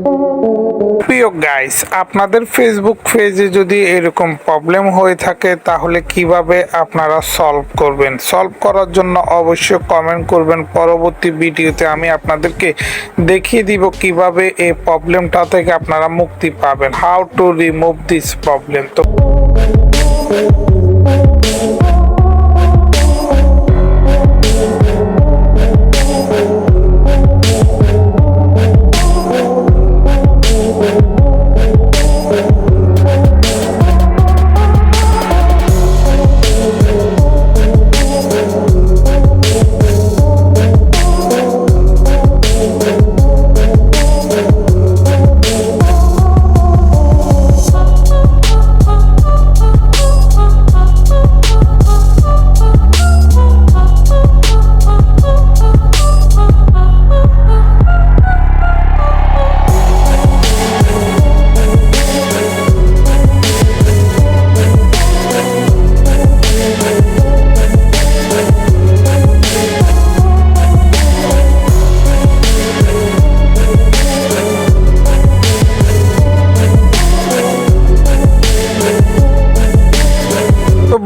প্রিয় গাইস, আপনাদের ফেসবুক পেজে যদি এরকম প্রবলেম হয়ে থাকে তাহলে কিভাবে আপনারা সলভ করবেন? সলভ করার জন্য অবশ্যই কমেন্ট করবেন। পরবর্তী ভিডিওতে আমি আপনাদেরকে দেখিয়ে দিব কিভাবে এই প্রবলেমটা থেকে আপনারা মুক্তি পাবেন। How to remove this problem. তো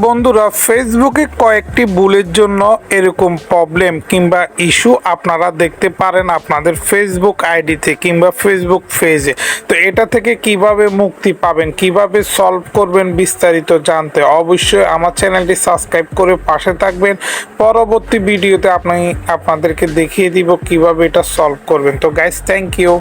বন্ধুরা, ফেসবুকে কয়েকটি ভুলের জন্য এরকম প্রবলেম কিংবা ইস্যু আপনারা দেখতে পারেন আপনাদের ফেসবুক আইডিতে কিংবা ফেসবুক পেজে। তো এটা থেকে কিভাবে মুক্তি পাবেন, কিভাবে সলভ করবেন, বিস্তারিত জানতে অবশ্যই আমার চ্যানেলটি সাবস্ক্রাইব করে পাশে থাকবেন। পরবর্তী ভিডিওতে আপনাদেরকে দেখিয়ে দিব কিভাবে এটা সলভ করবেন। তো গাইস, থ্যাংক ইউ।